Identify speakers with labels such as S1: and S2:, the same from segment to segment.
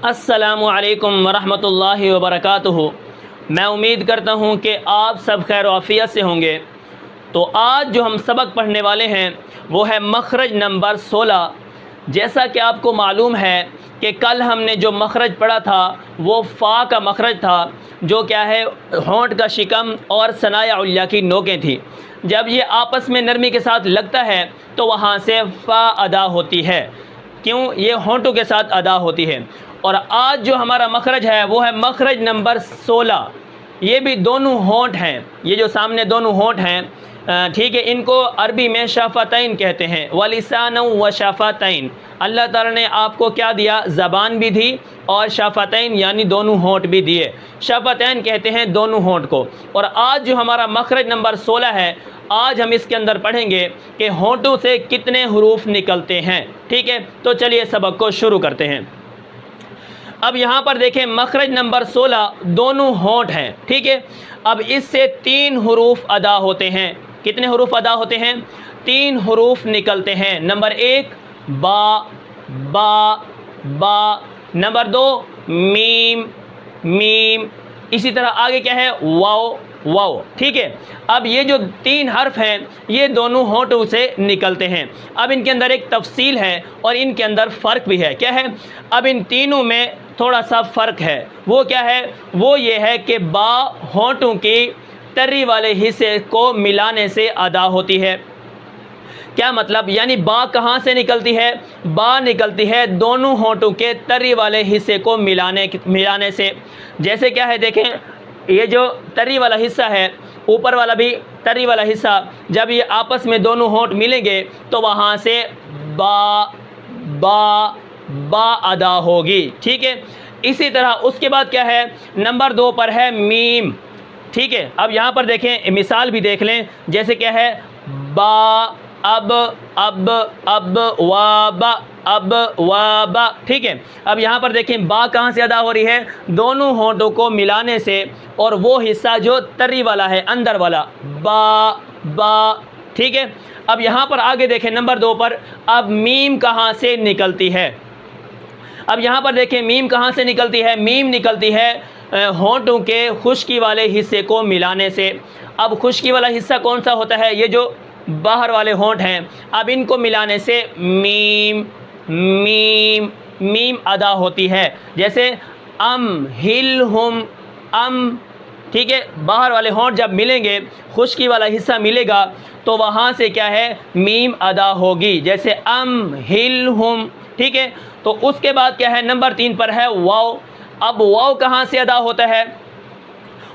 S1: السلام علیکم ورحمۃ اللہ وبرکاتہ۔ میں امید کرتا ہوں کہ آپ سب خیر و عافیت سے ہوں گے۔ تو آج جو ہم سبق پڑھنے والے ہیں وہ ہے مخرج نمبر 16۔ جیسا کہ آپ کو معلوم ہے کہ کل ہم نے جو مخرج پڑھا تھا وہ فا کا مخرج تھا، جو کیا ہے ہونٹ کا شکم اور ثنایا علیہ کی نوکیں تھیں۔ جب یہ آپس میں نرمی کے ساتھ لگتا ہے تو وہاں سے فا ادا ہوتی ہے۔ کیوں؟ یہ ہونٹوں کے ساتھ ادا ہوتی ہے۔ اور آج جو ہمارا مخرج ہے وہ ہے مخرج نمبر 16۔ یہ بھی دونوں ہونٹ ہیں، یہ جو سامنے دونوں ہونٹ ہیں، ٹھیک ہے، ان کو عربی میں شفتین کہتے ہیں، ولسان و شفتین۔ اللہ تعالیٰ نے آپ کو کیا دیا؟ زبان بھی دی اور شفتین یعنی دونوں ہونٹ بھی دیے۔ شفتین کہتے ہیں دونوں ہونٹ کو۔ اور آج جو ہمارا مخرج نمبر 16 ہے، آج ہم اس کے اندر پڑھیں گے کہ ہونٹوں سے کتنے حروف نکلتے ہیں۔ ٹھیک ہے، تو چلیے سبق کو شروع کرتے ہیں۔ اب یہاں پر دیکھیں مخرج نمبر 16 دونوں ہونٹ ہیں، ٹھیک ہے۔ اب اس سے 3 حروف ادا ہوتے ہیں۔ کتنے حروف ادا ہوتے ہیں؟ 3 حروف نکلتے ہیں۔ نمبر 1 با با با، نمبر 2 میم میم، اسی طرح آگے کیا ہے؟ واو واو، ٹھیک ہے۔ اب یہ جو 3 حرف ہیں یہ دونوں ہونٹوں سے نکلتے ہیں۔ اب ان کے اندر ایک تفصیل ہے اور ان کے اندر فرق بھی ہے۔ کیا ہے؟ اب ان تینوں میں تھوڑا سا فرق ہے۔ وہ کیا ہے؟ وہ یہ ہے کہ با ہونٹوں کی تری والے حصے کو ملانے سے ادا ہوتی ہے۔ کیا مطلب؟ یعنی با کہاں سے نکلتی ہے؟ با نکلتی ہے دونوں ہونٹوں کے تری والے حصے کو ملانے سے۔ جیسے کیا ہے دیکھیں، یہ جو تری والا حصہ ہے، اوپر والا بھی تری والا حصہ، جب یہ آپس میں دونوں ہونٹ ملیں گے تو وہاں سے با با با ادا ہوگی، ٹھیک ہے۔ اسی طرح اس کے بعد کیا ہے؟ نمبر 2 پر ہے میم، ٹھیک ہے۔ اب یہاں پر دیکھیں، مثال بھی دیکھ لیں، جیسے کیا ہے؟ با اب وابا اب وابا، ٹھیک ہے۔ اب یہاں پر دیکھیں با کہاں سے ادا ہو رہی ہے؟ دونوں ہونٹوں کو ملانے سے، اور وہ حصہ جو تری والا ہے اندر والا، با با، ٹھیک ہے۔ اب یہاں پر آگے دیکھیں نمبر 2 پر، اب میم کہاں سے نکلتی ہے؟ اب یہاں پر دیکھیں میم کہاں سے نکلتی ہے؟ میم نکلتی ہے ہونٹوں کے خشکی والے حصے کو ملانے سے۔ اب خشکی والا حصہ کون سا ہوتا ہے؟ یہ جو باہر والے ہونٹ ہیں، اب ان کو ملانے سے میم میم میم ادا ہوتی ہے۔ جیسے ام ہل ہم ام، ٹھیک ہے۔ باہر والے ہونٹ جب ملیں گے، خشکی والا حصہ ملے گا تو وہاں سے کیا ہے؟ میم ادا ہوگی، جیسے ام ہل ہم، ٹھیک ہے۔ تو اس کے بعد کیا ہے؟ نمبر 3 پر ہے واو۔ اب واو کہاں سے ادا ہوتا ہے؟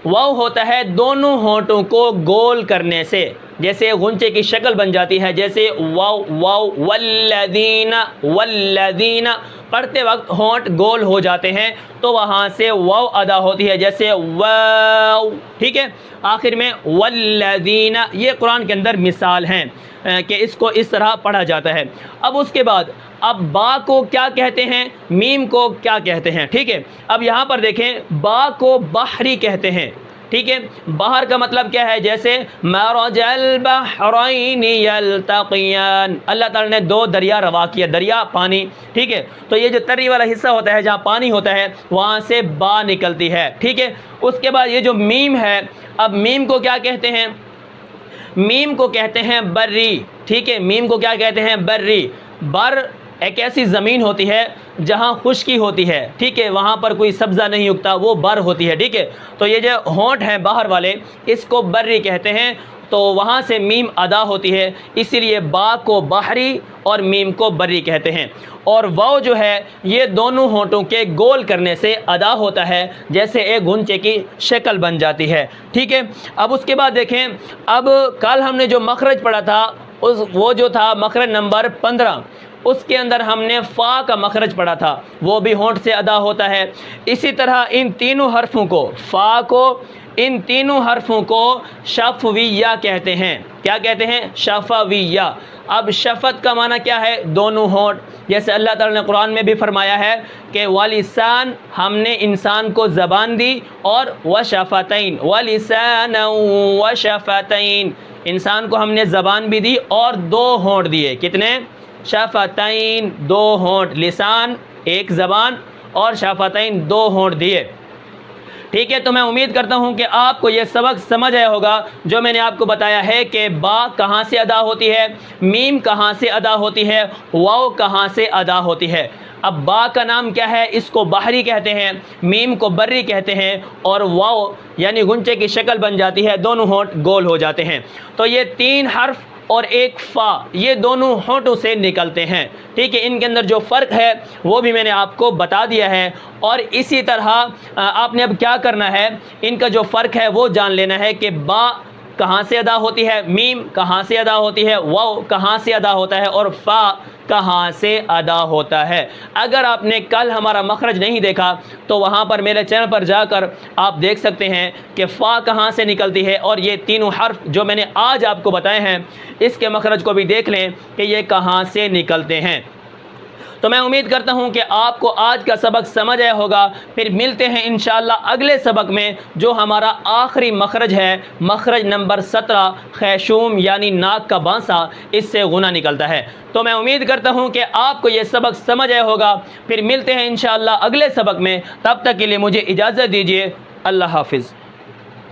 S1: واو ہوتا ہے دونوں ہونٹوں کو گول کرنے سے، جیسے غنچے کی شکل بن جاتی ہے، جیسے واو واو والذین والذین، پڑھتے وقت ہونٹ گول ہو جاتے ہیں تو وہاں سے واو ادا ہوتی ہے، جیسے واو، ٹھیک ہے۔ آخر میں والذین، یہ قرآن کے اندر مثال ہیں کہ اس کو اس طرح پڑھا جاتا ہے۔ اب اس کے بعد اب با کو کیا کہتے ہیں؟ میم کو کیا کہتے ہیں؟ ٹھیک ہے۔ اب یہاں پر دیکھیں با کو بحری کہتے ہیں، ٹھیک ہے۔ باہر کا مطلب کیا ہے؟ جیسے مرج البحرین یلتقیان، اللہ تعالیٰ نے 2 دریا روا کیا، دریا پانی، ٹھیک ہے۔ تو یہ جو تری والا حصہ ہوتا ہے جہاں پانی ہوتا ہے وہاں سے با نکلتی ہے، ٹھیک ہے۔ اس کے بعد یہ جو میم ہے، اب میم کو کیا کہتے ہیں؟ میم کو کہتے ہیں بری، ٹھیک ہے۔ میم کو کیا کہتے ہیں؟ بری۔ بر ایک ایسی زمین ہوتی ہے جہاں خشکی ہوتی ہے، ٹھیک ہے، وہاں پر کوئی سبزہ نہیں اگتا، وہ بر ہوتی ہے، ٹھیک ہے۔ تو یہ جو ہونٹ ہیں باہر والے، اس کو بری کہتے ہیں، تو وہاں سے میم ادا ہوتی ہے، اسی لیے با کو بحری اور میم کو بری کہتے ہیں۔ اور واو جو ہے یہ دونوں ہونٹوں کے گول کرنے سے ادا ہوتا ہے، جیسے ایک گھنچے کی شکل بن جاتی ہے، ٹھیک ہے۔ اب اس کے بعد دیکھیں، اب کل ہم نے جو مخرج پڑھا تھا وہ جو تھا مخرج نمبر 15، اس کے اندر ہم نے فا کا مخرج پڑھا تھا، وہ بھی ہونٹ سے ادا ہوتا ہے۔ اسی طرح ان تینوں حرفوں کو، فا کو، ان تینوں حرفوں کو شفویہ کہتے ہیں۔ کیا کہتے ہیں؟ شفویہ۔ اب شفت کا معنی کیا ہے؟ دونوں ہونٹ، جیسے اللہ تعالیٰ نے قرآن میں بھی فرمایا ہے کہ وَلِسَان، ہم نے انسان کو زبان دی، اور وَشَفَتَيْن، وَلِسَانًا وَشَفَتَيْن، انسان کو ہم نے زبان بھی دی اور 2 ہونٹ دیے۔ کتنے؟ شفتین، 2 ہونٹ، لسان ایک زبان اور شفتین 2 ہونٹ دیے۔ ٹھیک ہے، تو میں امید کرتا ہوں کہ آپ کو یہ سبق سمجھ آیا ہوگا جو میں نے آپ کو بتایا ہے کہ با کہاں سے ادا ہوتی ہے، میم کہاں سے ادا ہوتی ہے، واو کہاں سے ادا ہوتی ہے۔ اب با کا نام کیا ہے؟ اس کو بحری کہتے ہیں، میم کو بری کہتے ہیں، اور واو یعنی غنچے کی شکل بن جاتی ہے، دونوں ہونٹ گول ہو جاتے ہیں۔ تو یہ 3 حرف اور ایک فا، یہ دونوں ہونٹوں سے نکلتے ہیں۔ ٹھیک ہے، ان کے اندر جو فرق ہے وہ بھی میں نے آپ کو بتا دیا ہے، اور اسی طرح آپ نے اب کیا کرنا ہے، ان کا جو فرق ہے وہ جان لینا ہے کہ با کہاں سے ادا ہوتی ہے، میم کہاں سے ادا ہوتی ہے، واو کہاں سے ادا ہوتا ہے، اور فا کہاں سے ادا ہوتا ہے۔ اگر آپ نے کل ہمارا مخرج نہیں دیکھا تو وہاں پر میرے چینل پر جا کر آپ دیکھ سکتے ہیں کہ فا کہاں سے نکلتی ہے، اور یہ تینوں حرف جو میں نے آج آپ کو بتائے ہیں اس کے مخرج کو بھی دیکھ لیں کہ یہ کہاں سے نکلتے ہیں۔ تو میں امید کرتا ہوں کہ آپ کو آج کا سبق سمجھ آیا ہوگا۔ پھر ملتے ہیں انشاءاللہ اگلے سبق میں، جو ہمارا آخری مخرج ہے، مخرج نمبر 17 خیشوم یعنی ناک کا بانسا، اس سے غنہ نکلتا ہے۔ تو میں امید کرتا ہوں کہ آپ کو یہ سبق سمجھ آیا ہوگا۔ پھر ملتے ہیں انشاءاللہ اگلے سبق میں، تب تک کے لیے مجھے اجازت دیجیے۔ اللہ حافظ۔